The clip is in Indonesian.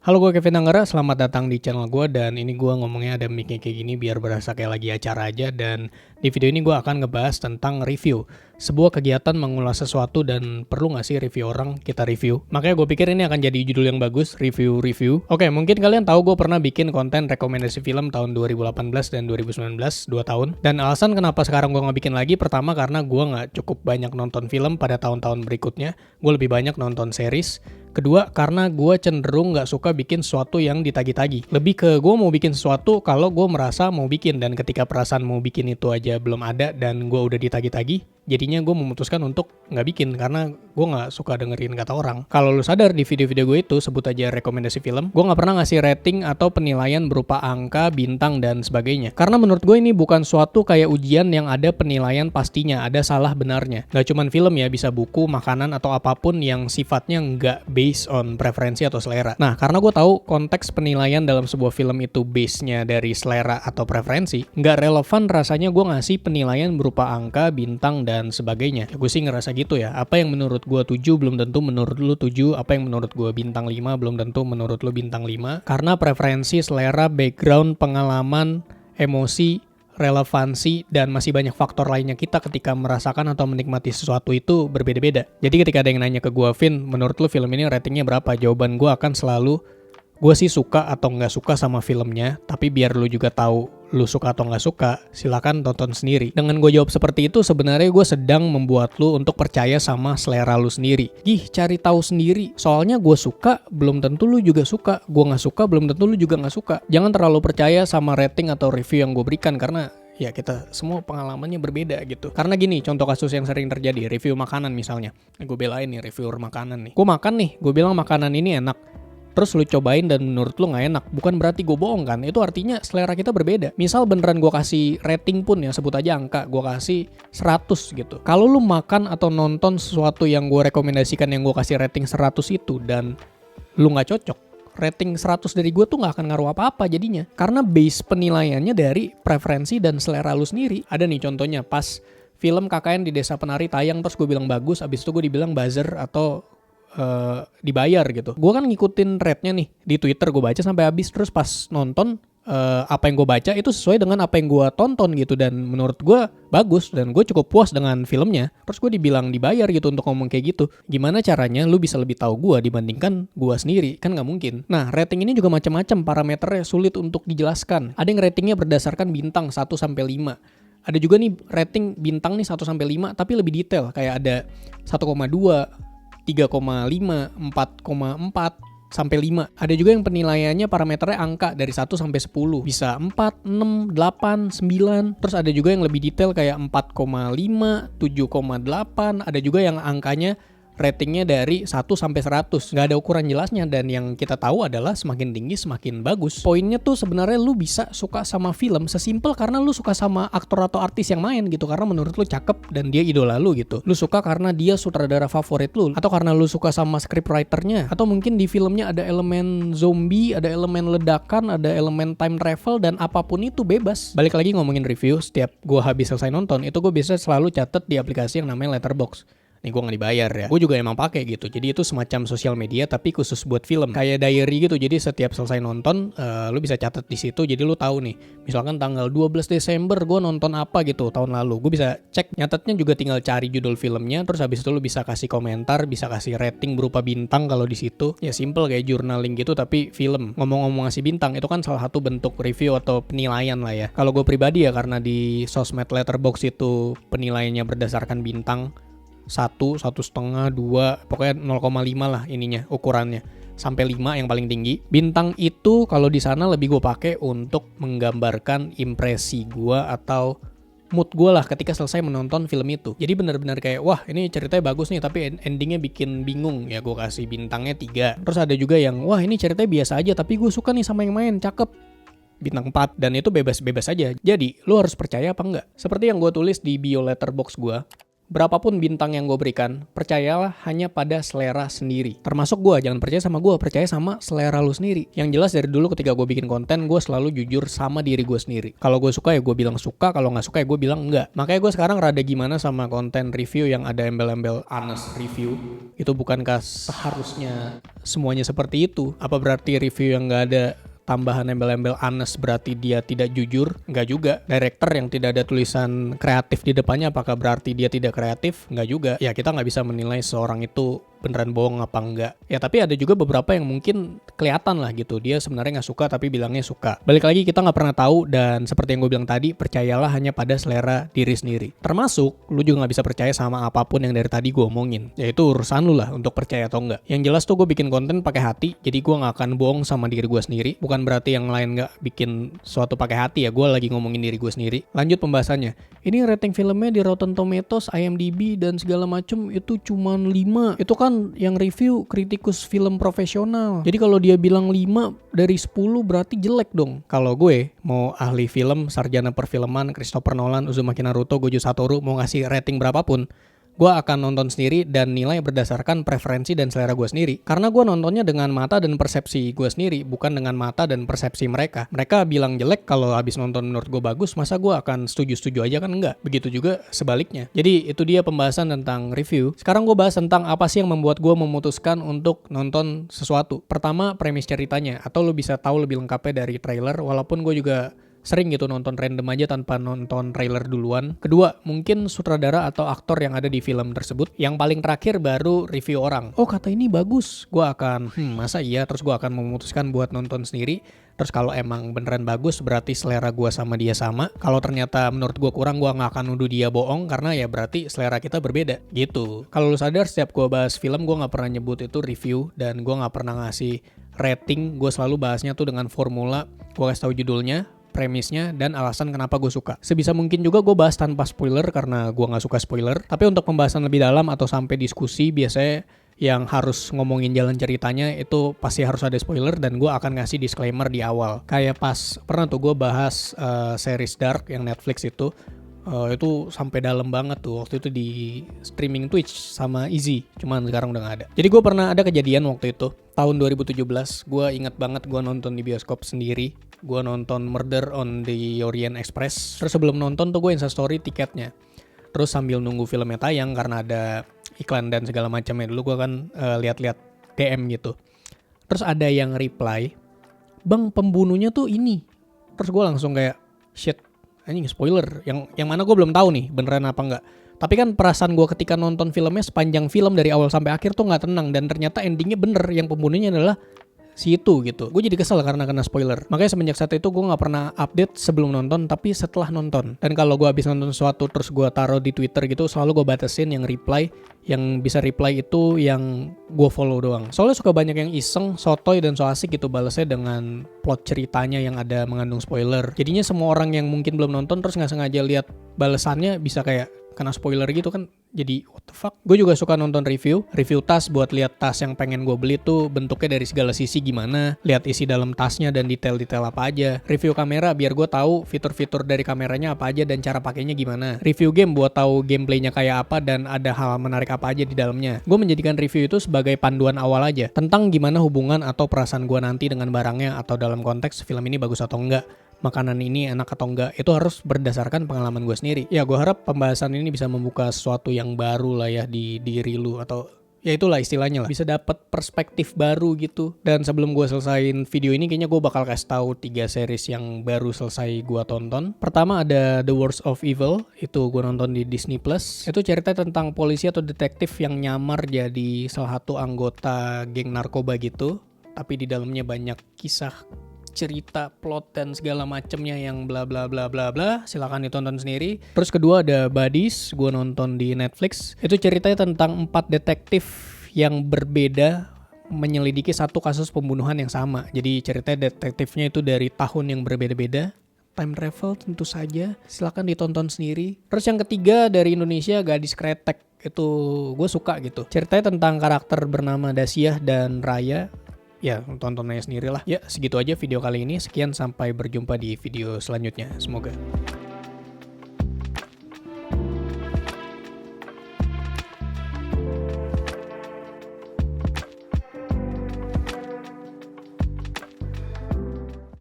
Halo, gue Kevin Anggara, selamat datang di channel gue. Dan ini gue ngomongnya ada mic-nya kayak gini biar berasa kayak lagi acara aja. Dan di video ini gue akan ngebahas tentang review, sebuah kegiatan mengulas sesuatu dan perlu gak sih review orang kita review. Makanya gue pikir ini akan jadi judul yang bagus, review-review. Oke, mungkin kalian tahu gue pernah bikin konten rekomendasi film tahun 2018 dan 2019, 2 tahun. Dan alasan kenapa sekarang gue gak bikin lagi, pertama karena gue gak cukup banyak nonton film pada tahun-tahun berikutnya. Gue lebih banyak nonton series. Kedua, karena gue cenderung gak suka bikin sesuatu yang ditagi-tagi. Lebih ke gue mau bikin sesuatu kalau gue merasa mau bikin, dan ketika perasaan mau bikin itu aja belum ada dan gue udah ditagi-tagi, jadinya gue memutuskan untuk nggak bikin karena gue nggak suka dengerin kata orang. Kalau lu sadar di video-video gue itu sebut aja rekomendasi film, gue nggak pernah ngasih rating atau penilaian berupa angka, bintang dan sebagainya. Karena menurut gue ini bukan suatu kayak ujian yang ada penilaian pastinya, ada salah benarnya. Gak cuman film ya, bisa buku, makanan atau apapun yang sifatnya nggak based on preferensi atau selera. Nah, karena gue tahu konteks penilaian dalam sebuah film itu base-nya dari selera atau preferensi, nggak relevan rasanya gue ngasih penilaian berupa angka, bintang dan sebagainya. Ya, gue sih ngerasa gitu ya. Apa yang menurut gue 7 belum tentu menurut lu 7, apa yang menurut gue bintang 5 belum tentu menurut lu bintang 5. Karena preferensi, selera, background, pengalaman, emosi, relevansi, dan masih banyak faktor lainnya kita ketika merasakan atau menikmati sesuatu itu berbeda-beda. Jadi ketika ada yang nanya ke gue, Vin, menurut lu film ini ratingnya berapa? Jawaban gue akan selalu, gue sih suka atau nggak suka sama filmnya, tapi biar lu juga tahu lu suka atau nggak suka, silakan tonton sendiri. Dengan gue jawab seperti itu, sebenarnya gue sedang membuat lu untuk percaya sama selera lu sendiri. Cari tahu sendiri. Soalnya gue suka, belum tentu lu juga suka. Gue nggak suka, belum tentu lu juga nggak suka. Jangan terlalu percaya sama rating atau review yang gue berikan, karena ya kita semua pengalamannya berbeda gitu. Karena gini, contoh kasus yang sering terjadi, review makanan misalnya. Gue belain nih, reviewer makanan nih. Gue makan nih, gue bilang makanan ini enak. Terus lu cobain dan menurut lu gak enak, bukan berarti gue bohong kan, itu artinya selera kita berbeda. Misal beneran gue kasih rating pun ya, sebut aja angka, gue kasih 100 gitu. Kalau lu makan atau nonton sesuatu yang gue rekomendasikan yang gue kasih rating 100 itu dan lu gak cocok, rating 100 dari gue tuh gak akan ngaruh apa-apa jadinya. Karena base penilaiannya dari preferensi dan selera lu sendiri. Ada nih contohnya, pas film KKN di Desa Penari tayang, terus gue bilang bagus, abis itu gue dibilang buzzer atau dibayar gitu. Gue kan ngikutin rate-nya nih di Twitter, gue baca sampai habis. Terus pas nonton, apa yang gue baca itu sesuai dengan apa yang gue tonton gitu, dan menurut gue bagus dan gue cukup puas dengan filmnya. Terus gue dibilang dibayar gitu untuk ngomong kayak gitu. Gimana caranya lu bisa lebih tahu gue dibandingkan gue sendiri? Kan nggak mungkin. Nah, rating ini juga macam-macam, parameternya sulit untuk dijelaskan. Ada yang ratingnya berdasarkan bintang 1 sampai 5. Ada juga nih rating bintang nih 1 sampai 5 tapi lebih detail, kayak ada 1,2, 3,5, 4,4 sampai 5. Ada juga yang penilaiannya parameternya angka dari 1 sampai 10. Bisa 4, 6, 8, 9. Terus ada juga yang lebih detail kayak 4,5, 7,8. Ada juga yang angkanya ratingnya dari 1 sampai 100. Nggak ada ukuran jelasnya, dan yang kita tahu adalah semakin tinggi semakin bagus. Poinnya tuh sebenarnya lu bisa suka sama film sesimpel karena lu suka sama aktor atau artis yang main gitu, karena menurut lu cakep dan dia idola lu gitu. Lu suka karena dia sutradara favorit lu, atau karena lu suka sama scriptwriternya, atau mungkin di filmnya ada elemen zombie, ada elemen ledakan, ada elemen time travel, dan apapun itu bebas. Balik lagi ngomongin review, setiap gua habis selesai nonton itu gue biasa selalu catat di aplikasi yang namanya Letterboxd. Nih gue gak dibayar ya, gue juga emang pakai gitu. Jadi itu semacam sosial media tapi khusus buat film, kayak diary gitu. Jadi setiap selesai nonton, lu bisa catat di situ. Jadi lu tahu nih, misalkan tanggal 12 Desember gue nonton apa gitu tahun lalu, gue bisa cek. Nyatetnya juga tinggal cari judul filmnya, terus habis itu lu bisa kasih komentar, bisa kasih rating berupa bintang kalau di situ. Ya simple kayak journaling gitu tapi film. Ngomong-ngomong ngasih bintang, itu kan salah satu bentuk review atau penilaian lah ya. Kalau gue pribadi ya, karena di sosmed Letterboxd itu penilaiannya berdasarkan bintang 1, 1,5, 2, pokoknya 0,5 lah ininya ukurannya, sampai 5 yang paling tinggi. Bintang itu kalau di sana lebih gue pakai untuk menggambarkan impresi gue atau mood gue lah ketika selesai menonton film itu. Jadi benar-benar kayak, wah ini ceritanya bagus nih tapi endingnya bikin bingung, ya gue kasih bintangnya 3. Terus ada juga yang, wah ini ceritanya biasa aja tapi gue suka nih sama yang main, cakep, bintang 4. Dan itu bebas-bebas aja. Jadi lu harus percaya apa enggak. Seperti yang gue tulis di bio Letterboxd gue berapapun bintang yang gue berikan, percayalah hanya pada selera sendiri. Termasuk gue, jangan percaya sama gue, percaya sama selera lu sendiri. Yang jelas dari dulu ketika gue bikin konten, gue selalu jujur sama diri gue sendiri. Kalau gue suka ya gue bilang suka, kalau nggak suka ya gue bilang enggak. Makanya gue sekarang rada gimana sama konten review yang ada embel-embel honest review. Itu bukankah seharusnya semuanya seperti itu? Apa berarti review yang nggak ada tambahan embel-embel honest berarti dia tidak jujur? Enggak juga. Director yang tidak ada tulisan kreatif di depannya apakah berarti dia tidak kreatif? Enggak juga. Ya kita nggak bisa menilai seorang itu beneran bohong apa enggak. Ya tapi ada juga beberapa yang mungkin kelihatan lah gitu. Dia sebenarnya nggak suka tapi bilangnya suka. Balik lagi kita nggak pernah tahu dan seperti yang gue bilang tadi, percayalah hanya pada selera diri sendiri. Termasuk lu juga nggak bisa percaya sama apapun yang dari tadi gue omongin. Ya itu urusan lu lah untuk percaya atau enggak. Yang jelas tuh gue bikin konten pakai hati. Jadi gue nggak akan bohong sama diri gue sendiri. Bukan berarti yang lain nggak bikin suatu pakai hati ya. Gue lagi ngomongin diri gue sendiri. Lanjut pembahasannya. Ini rating filmnya di Rotten Tomatoes, IMDb dan segala macem itu cuman 5. Itu kan yang review kritikus film profesional. Jadi kalau dia bilang 5 dari 10 berarti jelek dong. Kalau gue mau ahli film, sarjana perfilman, Christopher Nolan, Uzumaki Naruto, Gojo Satoru mau ngasih rating berapapun, gue akan nonton sendiri dan nilai berdasarkan preferensi dan selera gue sendiri. Karena gue nontonnya dengan mata dan persepsi gue sendiri, bukan dengan mata dan persepsi mereka. Mereka bilang jelek, kalau habis nonton menurut gue bagus, masa gue akan setuju-setuju aja kan? Enggak. Begitu juga sebaliknya. Jadi itu dia pembahasan tentang review. Sekarang gue bahas tentang apa sih yang membuat gue memutuskan untuk nonton sesuatu. Pertama, premis ceritanya. Atau lo bisa tahu lebih lengkapnya dari trailer, walaupun gue juga sering gitu nonton random aja tanpa nonton trailer duluan. Kedua, mungkin sutradara atau aktor yang ada di film tersebut. Yang paling terakhir baru review orang. Oh kata ini bagus. Gue akan, masa iya? Terus gue akan memutuskan buat nonton sendiri. Terus kalau emang beneran bagus berarti selera gue sama dia sama. Kalau ternyata menurut gue kurang, gue gak akan nuduh dia bohong karena ya berarti selera kita berbeda gitu. Kalau lu sadar setiap gue bahas film gue gak pernah nyebut itu review dan gue gak pernah ngasih rating. Gue selalu bahasnya tuh dengan formula. Gue kasih tahu judulnya, premisnya, dan alasan kenapa gue suka. Sebisa mungkin juga gue bahas tanpa spoiler karena gue gak suka spoiler. Tapi untuk pembahasan lebih dalam atau sampai diskusi, biasanya yang harus ngomongin jalan ceritanya itu pasti harus ada spoiler dan gue akan ngasih disclaimer di awal. Kayak pas pernah tuh gue bahas series Dark yang Netflix itu sampai dalam banget tuh. Waktu itu di streaming Twitch sama Easy, cuman sekarang udah gak ada. Jadi gue pernah ada kejadian waktu itu tahun 2017. Gue inget banget gue nonton di bioskop sendiri. Gue nonton Murder on the Orient Express. Terus sebelum nonton tuh gue instastory tiketnya. Terus sambil nunggu filmnya tayang karena ada iklan dan segala macamnya, dulu gue kan lihat-lihat DM gitu. Terus ada yang reply, "Bang, pembunuhnya tuh ini." Terus gue langsung kayak, shit, anjing spoiler. Yang mana gue belum tahu nih beneran apa enggak. Tapi kan perasaan gue ketika nonton filmnya sepanjang film dari awal sampai akhir tuh nggak tenang, dan ternyata endingnya bener, yang pembunuhnya adalah si itu gitu. Gue jadi kesel karena kena spoiler. Makanya semenjak saat itu gue gak pernah update sebelum nonton, tapi setelah nonton. Dan kalau gue habis nonton sesuatu terus gue taruh di Twitter gitu, selalu gue batasin yang reply. Yang bisa reply itu yang gue follow doang. Soalnya suka banyak yang iseng, sotoy, dan so asik gitu balasnya dengan plot ceritanya yang ada mengandung spoiler. Jadinya semua orang yang mungkin belum nonton terus gak sengaja lihat balasannya bisa kayak kena spoiler gitu kan. Jadi what the fuck. Gue juga suka nonton review tas buat lihat tas yang pengen gue beli tuh bentuknya dari segala sisi gimana, lihat isi dalam tasnya dan detail-detail apa aja. Review kamera biar gue tahu fitur-fitur dari kameranya apa aja dan cara pakainya gimana. Review game buat tahu gameplaynya kayak apa dan ada hal menarik apa aja di dalamnya. Gue menjadikan review itu sebagai panduan awal aja tentang gimana hubungan atau perasaan gue nanti dengan barangnya, atau dalam konteks film ini bagus atau enggak, makanan ini enak atau enggak. Itu harus berdasarkan pengalaman gue sendiri. Ya gue harap pembahasan ini bisa membuka sesuatu yang baru lah ya di diri lu, atau ya itulah istilahnya lah, bisa dapat perspektif baru gitu. Dan sebelum gue selesain video ini, kayaknya gue bakal kasih tahu 3 series yang baru selesai gue tonton. Pertama ada The Worst of Evil, itu gue nonton di Disney Plus. Itu cerita tentang polisi atau detektif yang nyamar jadi salah satu anggota geng narkoba gitu, tapi di dalamnya banyak kisah, cerita, plot, dan segala macemnya yang bla bla bla bla bla. Silakan ditonton sendiri. Terus kedua ada Buddies, gue nonton di Netflix. Itu ceritanya tentang 4 detektif yang berbeda menyelidiki satu kasus pembunuhan yang sama. Jadi ceritanya detektifnya itu dari tahun yang berbeda-beda. Time travel tentu saja. Silakan ditonton sendiri. Terus yang ketiga dari Indonesia, Gadis Kretek. Itu gue suka gitu. Ceritanya tentang karakter bernama Dasyah dan Raya. Ya, tonton aja sendiri lah. Ya, segitu aja video kali ini. Sekian, sampai berjumpa di video selanjutnya. Semoga.